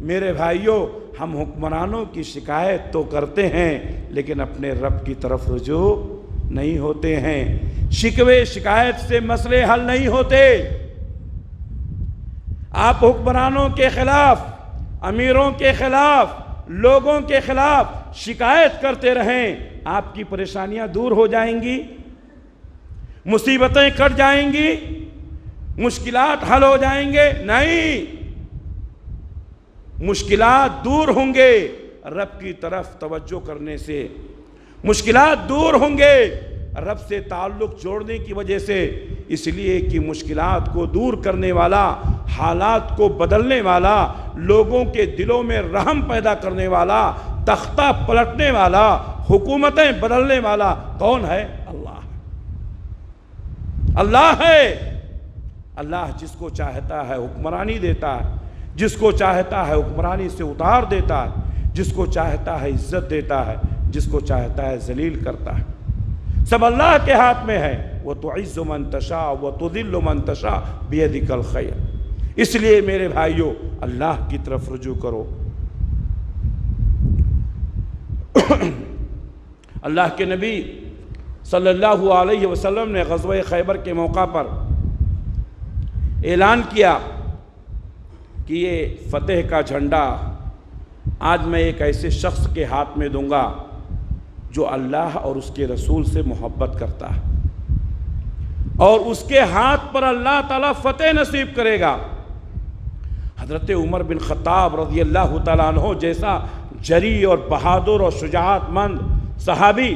میرے بھائیوں، ہم حکمرانوں کی شکایت تو کرتے ہیں لیکن اپنے رب کی طرف رجوع نہیں ہوتے ہیں۔ شکوے شکایت سے مسئلے حل نہیں ہوتے۔ آپ حکمرانوں کے خلاف، امیروں کے خلاف، لوگوں کے خلاف شکایت کرتے رہیں، آپ کی پریشانیاں دور ہو جائیں گی، مصیبتیں کٹ جائیں گی، مشکلات حل ہو جائیں گے؟ نہیں، مشکلات دور ہوں گے رب کی طرف توجہ کرنے سے، مشکلات دور ہوں گے رب سے تعلق جوڑنے کی وجہ سے، اس لیے کہ مشکلات کو دور کرنے والا، حالات کو بدلنے والا، لوگوں کے دلوں میں رحم پیدا کرنے والا، تختہ پلٹنے والا، حکومتیں بدلنے والا کون ہے؟ اللہ۔ اللہ ہے۔ اللہ جس کو چاہتا ہے حکمرانی دیتا ہے، جس کو چاہتا ہے حکمرانی سے اتار دیتا ہے، جس کو چاہتا ہے عزت دیتا ہے، جس کو چاہتا ہے ذلیل کرتا ہے۔ سب اللہ کے ہاتھ میں ہے۔ وَتُعِزُّ مَن تَشَاءُ وَتُذِلُّ مَن تَشَاءُ بِيَدِكَ الْخَيْرُ۔ اس لیے میرے بھائیوں، اللہ کی طرف رجوع کرو۔ اللہ کے نبی صلی اللہ علیہ وسلم نے غزوہ خیبر کے موقع پر اعلان کیا کہ یہ فتح کا جھنڈا آج میں ایک ایسے شخص کے ہاتھ میں دوں گا جو اللہ اور اس کے رسول سے محبت کرتا ہے، اور اس کے ہاتھ پر اللہ تعالیٰ فتح نصیب کرے گا۔ حضرت عمر بن خطاب رضی اللہ تعالیٰ عنہ جیسا جری اور بہادر اور شجاعت مند صحابی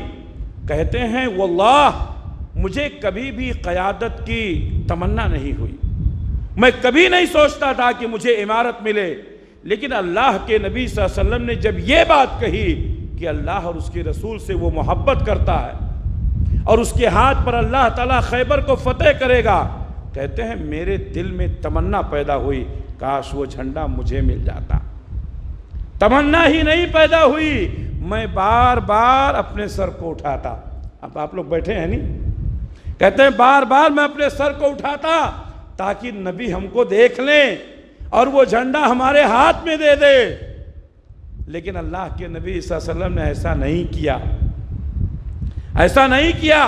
کہتے ہیں، واللہ مجھے کبھی بھی قیادت کی تمنا نہیں ہوئی، میں کبھی نہیں سوچتا تھا کہ مجھے امارت ملے، لیکن اللہ کے نبی صلی اللہ علیہ وسلم نے جب یہ بات کہی کہ اللہ اور اس کے رسول سے وہ محبت کرتا ہے اور اس کے ہاتھ پر اللہ تعالیٰ خیبر کو فتح کرے گا، کہتے ہیں میرے دل میں تمنا پیدا ہوئی، کاش وہ جھنڈا مجھے مل جاتا۔ تمنا ہی نہیں پیدا ہوئی، میں بار بار اپنے سر کو اٹھاتا۔ اب آپ لوگ بیٹھے ہیں نہیں؟ کہتے ہیں بار بار میں اپنے سر کو اٹھاتا تاکہ نبی ہم کو دیکھ لیں اور وہ جھنڈا ہمارے ہاتھ میں دے دے، لیکن اللہ کے نبی صلی اللہ علیہ وسلم نے ایسا نہیں کیا، ایسا نہیں کیا۔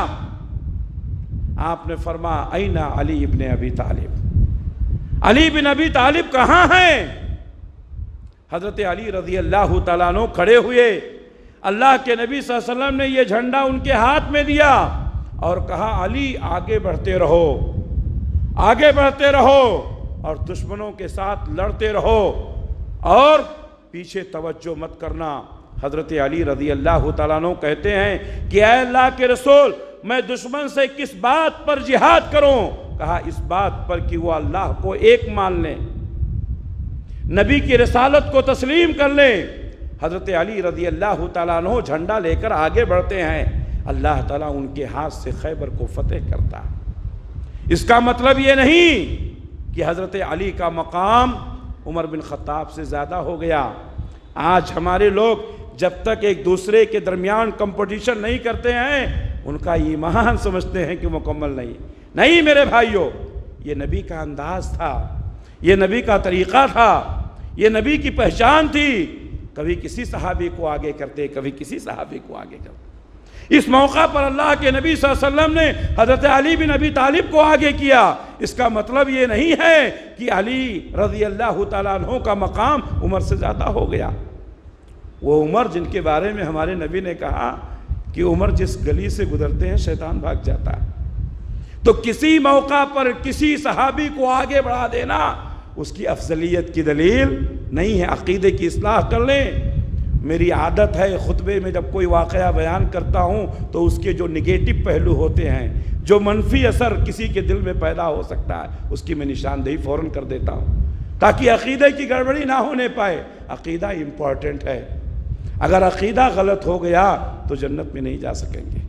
آپ نے فرمایا اين علی ابن ابی طالب، علی بن ابی طالب کہاں ہیں؟ حضرت علی رضی اللہ تعالیٰ عنہ کھڑے ہوئے، اللہ کے نبی صلی اللہ علیہ وسلم نے یہ جھنڈا ان کے ہاتھ میں دیا اور کہا علی آگے بڑھتے رہو، آگے بڑھتے رہو اور دشمنوں کے ساتھ لڑتے رہو اور پیچھے توجہ مت کرنا۔ حضرت علی رضی اللہ تعالیٰ عنہ کہتے ہیں کہ اے اللہ کے رسول، میں دشمن سے کس بات پر جہاد کروں؟ کہا اس بات پر کہ وہ اللہ کو ایک مان لیں، نبی کی رسالت کو تسلیم کر لیں۔ حضرت علی رضی اللہ تعالیٰ عنہ جھنڈا لے کر آگے بڑھتے ہیں، اللہ تعالیٰ ان کے ہاتھ سے خیبر کو فتح کرتا۔ اس کا مطلب یہ نہیں کہ حضرت علی کا مقام عمر بن خطاب سے زیادہ ہو گیا۔ آج ہمارے لوگ جب تک ایک دوسرے کے درمیان کمپٹیشن نہیں کرتے ہیں، ان کا ایمان سمجھتے ہیں کہ مکمل نہیں میرے بھائیوں، یہ نبی کا انداز تھا، یہ نبی کا طریقہ تھا، یہ نبی کی پہچان تھی۔ کبھی کسی صحابی کو آگے کرتے، کبھی کسی صحابی کو آگے کرتے۔ اس موقع پر اللہ کے نبی صلی اللہ علیہ وسلم نے حضرت علی بن ابی طالب کو آگے کیا۔ اس کا مطلب یہ نہیں ہے کہ علی رضی اللہ تعالیٰ عنہ کا مقام عمر سے زیادہ ہو گیا۔ وہ عمر جن کے بارے میں ہمارے نبی نے کہا کہ عمر جس گلی سے گزرتے ہیں شیطان بھاگ جاتا ہے، تو کسی موقع پر کسی صحابی کو آگے بڑھا دینا اس کی افضلیت کی دلیل نہیں ہے۔ عقیدے کی اصلاح کر لیں۔ میری عادت ہے خطبے میں جب کوئی واقعہ بیان کرتا ہوں تو اس کے جو نگیٹو پہلو ہوتے ہیں، جو منفی اثر کسی کے دل میں پیدا ہو سکتا ہے، اس کی میں نشاندہی فوراً کر دیتا ہوں تاکہ عقیدے کی گڑبڑی نہ ہونے پائے۔ عقیدہ امپورٹنٹ ہے، اگر عقیدہ غلط ہو گیا تو جنت میں نہیں جا سکیں گے۔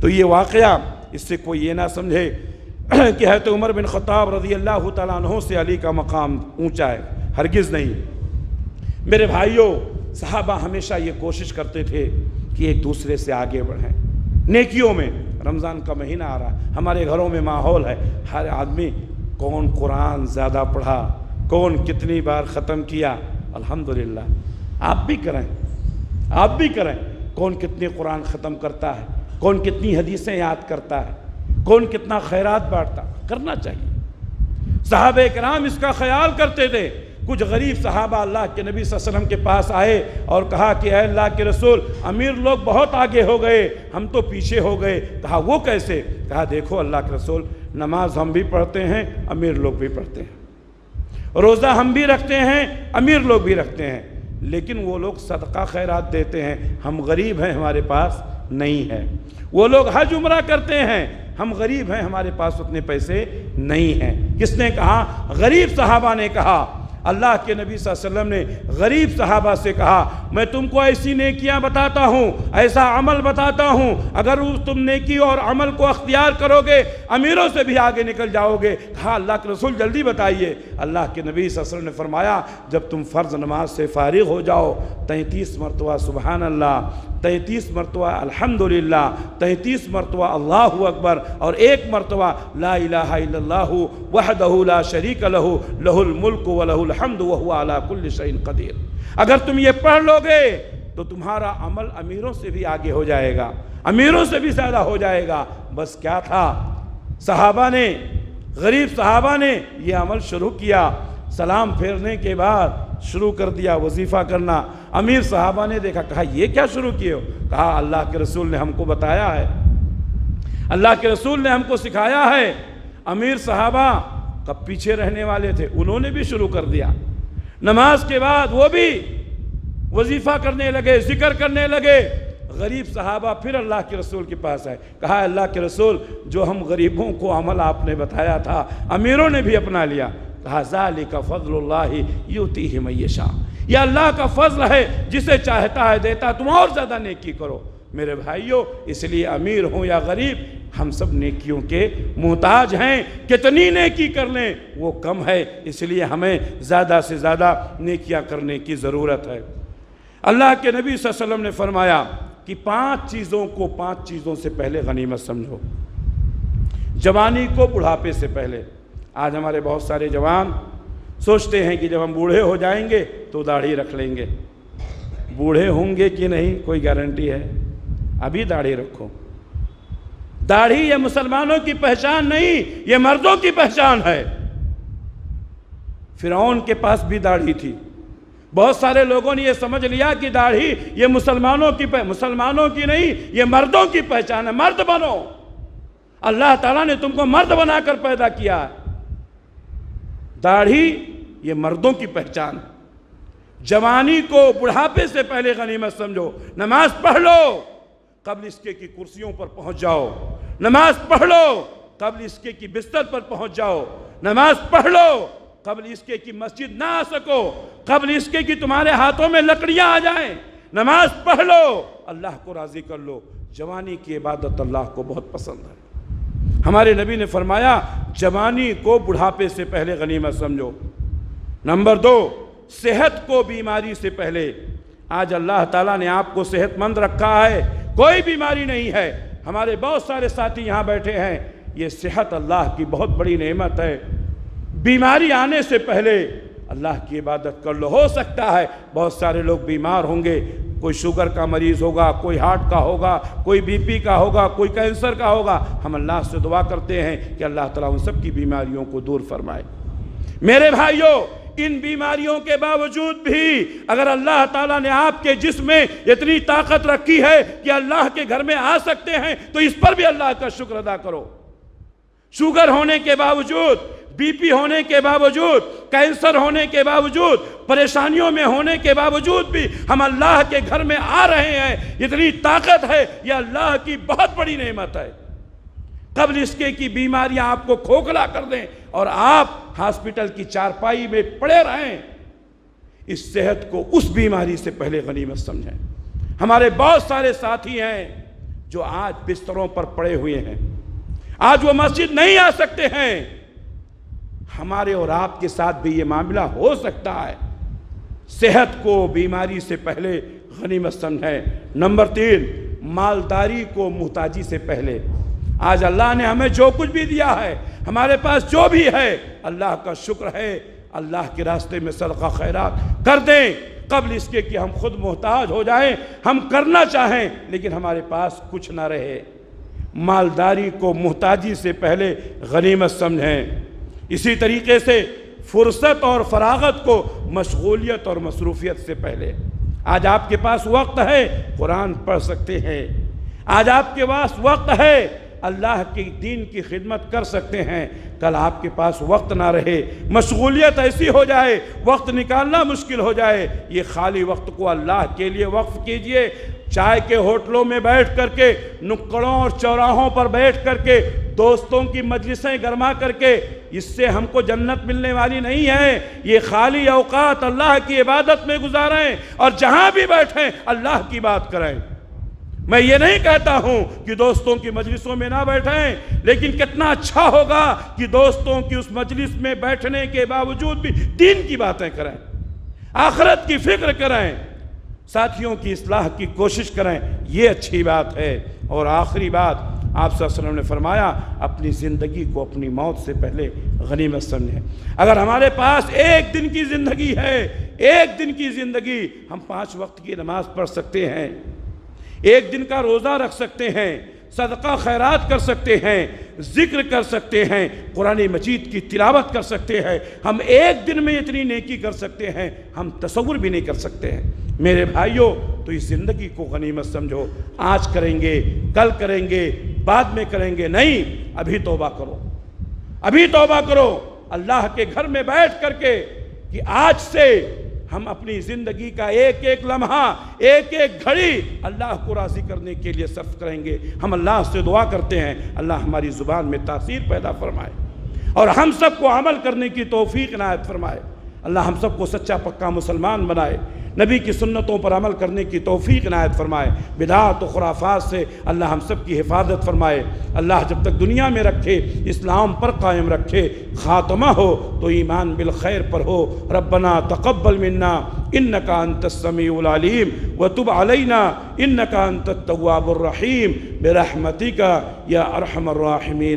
تو یہ واقعہ، اس سے کوئی یہ نہ سمجھے کہ حضرت عمر بن خطاب رضی اللہ تعالیٰ عنہ سے علی کا مقام اونچا ہے، ہرگز نہیں۔ میرے بھائیوں، صحابہ ہمیشہ یہ کوشش کرتے تھے کہ ایک دوسرے سے آگے بڑھیں۔ نیکیوں میں رمضان کا مہینہ آ رہا ہے، ہمارے گھروں میں ماحول ہے، ہر آدمی کون قرآن زیادہ پڑھا، کون کتنی بار ختم کیا، الحمدللہ آپ بھی کریں، آپ بھی کریں، کون کتنی قرآن ختم کرتا ہے، کون کتنی حدیثیں یاد کرتا ہے، کون کتنا خیرات بانٹتا، کرنا چاہیے۔ صحابہ کرام اس کا خیال کرتے تھے۔ کچھ غریب صحابہ اللہ کے نبی صلی اللہ علیہ وسلم کے پاس آئے اور کہا کہ اے اللہ کے رسول، امیر لوگ بہت آگے ہو گئے، ہم تو پیچھے ہو گئے۔ کہا وہ کیسے؟ کہا دیکھو اللہ کے رسول، نماز ہم بھی پڑھتے ہیں، امیر لوگ بھی پڑھتے ہیں، روزہ ہم بھی رکھتے ہیں، امیر لوگ بھی رکھتے ہیں، لیکن وہ لوگ صدقہ خیرات دیتے ہیں، ہم غریب ہیں، ہمارے پاس نہیں ہے۔ وہ لوگ حج عمرہ کرتے ہیں، ہم غریب ہیں، ہمارے پاس اتنے پیسے نہیں ہیں۔ کس نے کہا؟ غریب صحابہ نے کہا۔ اللہ کے نبی صلی اللہ علیہ وسلم نے غریب صحابہ سے کہا میں تم کو ایسی نیکیاں بتاتا ہوں، ایسا عمل بتاتا ہوں، اگر تم نیکی اور عمل کو اختیار کرو گے امیروں سے بھی آگے نکل جاؤ گے۔ کہا اللہ کے رسول جلدی بتائیے۔ اللہ کے نبی صلی اللہ علیہ وسلم نے فرمایا جب تم فرض نماز سے فارغ ہو جاؤ 33 مرتبہ سبحان اللہ، 33 مرتبہ الحمدللہ، 33 مرتبہ اللہ اکبر اور 1 مرتبہ لا الہ الا اللہ وحدہ لا شریک لہ لہ الملک ولہ الحمد وہو علی کل شیء قدیر۔ اگر تم یہ پڑھ لو گے تو تمہارا عمل امیروں سے بھی آگے ہو جائے گا، امیروں سے بھی زیادہ ہو جائے گا۔ بس کیا تھا، صحابہ نے، غریب صحابہ نے یہ عمل شروع کیا، سلام پھیرنے کے بعد شروع کر دیا وظیفہ کرنا۔ امیر صحابہ نے دیکھا، کہا یہ کیا شروع کیے ہو؟ کہا اللہ کے رسول نے ہم کو بتایا ہے، اللہ کے رسول نے ہم کو سکھایا ہے۔ امیر صحابہ کب پیچھے رہنے والے تھے، انہوں نے بھی شروع کر دیا۔ نماز کے بعد وہ بھی وظیفہ کرنے لگے، ذکر کرنے لگے۔ غریب صحابہ پھر اللہ کے رسول کے پاس آئے، کہا اللہ کے رسول جو ہم غریبوں کو عمل آپ نے بتایا تھا امیروں نے بھی اپنا لیا۔ کہا ذالک فضل اللہ یؤتیہ من یشاء، یہ اللہ کا فضل ہے، جسے چاہتا ہے دیتا، تم اور زیادہ نیکی کرو۔ میرے بھائیوں، اس لیے امیر ہوں یا غریب ہم سب نیکیوں کے محتاج ہیں، کتنی نیکی کر لیں وہ کم ہے، اس لیے ہمیں زیادہ سے زیادہ نیکیاں کرنے کی ضرورت ہے۔ اللہ کے نبی صلی اللہ علیہ وسلم نے فرمایا کہ 5 چیزوں کو 5 چیزوں سے پہلے غنیمت سمجھو۔ جوانی کو بڑھاپے سے پہلے۔ آج ہمارے بہت سارے جوان سوچتے ہیں کہ جب ہم بوڑھے ہو جائیں گے تو داڑھی رکھ لیں گے۔ بوڑھے ہوں گے کہ نہیں کوئی گارنٹی ہے؟ ابھی داڑھی رکھو۔ داڑھی یہ مسلمانوں کی پہچان نہیں، یہ مردوں کی پہچان ہے۔ فرعون کے پاس بھی داڑھی تھی، بہت سارے لوگوں نے یہ سمجھ لیا کہ داڑھی یہ مسلمانوں کی نہیں، یہ مردوں کی پہچان ہے۔ مرد بنو، اللہ تعالیٰ نے تم کو مرد بنا کر پیدا کیا ہے۔ داڑھی یہ مردوں کی پہچان ہے۔ جوانی کو بڑھاپے سے پہلے غنیمت سمجھو۔ نماز پڑھ لو قبل اس کے کی کرسیوں پر پہنچ جاؤ، نماز پڑھ لو قبل اس کے کی بستر پر پہنچ جاؤ، نماز پڑھ لو قبل اس کے کی مسجد نہ آ سکو، قبل اس کے کی تمہارے ہاتھوں میں لکڑیاں آ جائیں۔ نماز پڑھ لو، اللہ کو راضی کر لو۔ جوانی کی عبادت اللہ کو بہت پسند ہے۔ ہمارے نبی نے فرمایا جوانی کو بڑھاپے سے پہلے غنیمت سمجھو۔ نمبر 2، صحت کو بیماری سے پہلے۔ آج اللہ تعالیٰ نے آپ کو صحت مند رکھا ہے، کوئی بیماری نہیں ہے۔ ہمارے بہت سارے ساتھی یہاں بیٹھے ہیں، یہ صحت اللہ کی بہت بڑی نعمت ہے۔ بیماری آنے سے پہلے اللہ کی عبادت کر لو۔ ہو سکتا ہے بہت سارے لوگ بیمار ہوں گے، کوئی شوگر کا مریض ہوگا، کوئی ہارٹ کا ہوگا، کوئی بی پی کا ہوگا، کوئی کینسر کا ہوگا۔ ہم اللہ سے دعا کرتے ہیں کہ اللہ تعالیٰ ان سب کی بیماریوں کو دور فرمائے۔ میرے بھائیوں، ان بیماریوں کے باوجود بھی اگر اللہ تعالیٰ نے آپ کے جسم میں اتنی طاقت رکھی ہے کہ اللہ کے گھر میں آ سکتے ہیں تو اس پر بھی اللہ کا شکر ادا کرو۔ شوگر ہونے کے باوجود، بی پی ہونے کے باوجود، کینسر ہونے کے باوجود، پریشانیوں میں ہونے کے باوجود بھی ہم اللہ کے گھر میں آ رہے ہیں، اتنی طاقت ہے، یہ اللہ کی بہت بڑی نعمت ہے۔ قبل اس کے کی بیماریاں آپ کو کھوکھلا کر دیں اور آپ ہاسپٹل کی چارپائی میں پڑے رہیں، اس صحت کو اس بیماری سے پہلے غنیمت سمجھیں۔ ہمارے بہت سارے ساتھی ہیں جو آج بستروں پر پڑے ہوئے ہیں، آج وہ مسجد نہیں آ سکتے ہیں۔ ہمارے اور آپ کے ساتھ بھی یہ معاملہ ہو سکتا ہے۔ صحت کو بیماری سے پہلے غنیمت سمجھیں۔ نمبر 3، مالداری کو محتاجی سے پہلے۔ آج اللہ نے ہمیں جو کچھ بھی دیا ہے، ہمارے پاس جو بھی ہے، اللہ کا شکر ہے، اللہ کے راستے میں صدقہ خیرات کر دیں قبل اس کے کہ ہم خود محتاج ہو جائیں۔ ہم کرنا چاہیں لیکن ہمارے پاس کچھ نہ رہے۔ مالداری کو محتاجی سے پہلے غنیمت سمجھیں۔ اسی طریقے سے فرصت اور فراغت کو مشغولیت اور مصروفیت سے پہلے۔ آج آپ کے پاس وقت ہے، قرآن پڑھ سکتے ہیں۔ آج آپ کے پاس وقت ہے، اللہ کے دین کی خدمت کر سکتے ہیں۔ کل آپ کے پاس وقت نہ رہے، مشغولیت ایسی ہو جائے، وقت نکالنا مشکل ہو جائے، یہ خالی وقت کو اللہ کے لیے وقف کیجئے۔ چائے کے ہوٹلوں میں بیٹھ کر کے، نکڑوں اور چوراہوں پر بیٹھ کر کے، دوستوں کی مجلسیں گرما کر کے، اس سے ہم کو جنت ملنے والی نہیں ہے۔ یہ خالی اوقات اللہ کی عبادت میں گزاریں اور جہاں بھی بیٹھیں اللہ کی بات کریں۔ میں یہ نہیں کہتا ہوں کہ دوستوں کی مجلسوں میں نہ بیٹھیں، لیکن کتنا اچھا ہوگا کہ دوستوں کی اس مجلس میں بیٹھنے کے باوجود بھی دین کی باتیں کریں، آخرت کی فکر کریں، ساتھیوں کی اصلاح کی کوشش کریں۔ یہ اچھی بات ہے۔ اور آخری بات، آپ صلی اللہ علیہ وسلم نے فرمایا اپنی زندگی کو اپنی موت سے پہلے غنیمت سمجھیں۔ اگر ہمارے پاس ایک دن کی زندگی ہے، ایک دن کی زندگی، ہم 5 وقت کی نماز پڑھ سکتے ہیں، ایک دن کا روزہ رکھ سکتے ہیں، صدقہ خیرات کر سکتے ہیں، ذکر کر سکتے ہیں، قرآن مجید کی تلاوت کر سکتے ہیں۔ ہم ایک دن میں اتنی نیکی کر سکتے ہیں، ہم تصور بھی نہیں کر سکتے ہیں۔ میرے بھائیوں، تو اس زندگی کو غنیمت سمجھو۔ آج کریں گے، کل کریں گے، بعد میں کریں گے، نہیں، ابھی توبہ کرو، ابھی توبہ کرو اللہ کے گھر میں بیٹھ کر کے کہ آج سے ہم اپنی زندگی کا ایک ایک لمحہ، ایک ایک گھڑی اللہ کو راضی کرنے کے لیے صرف کریں گے۔ ہم اللہ سے دعا کرتے ہیں اللہ ہماری زبان میں تاثیر پیدا فرمائے اور ہم سب کو عمل کرنے کی توفیق عنایت فرمائے۔ اللہ ہم سب کو سچا پکا مسلمان بنائے، نبی کی سنتوں پر عمل کرنے کی توفیق عنایت فرمائے، بدعات و خرافات سے اللہ ہم سب کی حفاظت فرمائے۔ اللہ جب تک دنیا میں رکھے اسلام پر قائم رکھے، خاتمہ ہو تو ایمان بالخیر پر ہو۔ ربنا تقبل منا انک انت السمیع العلیم وتب علینا انک انت التواب الرحیم برحمتک یا ارحم الراحمین۔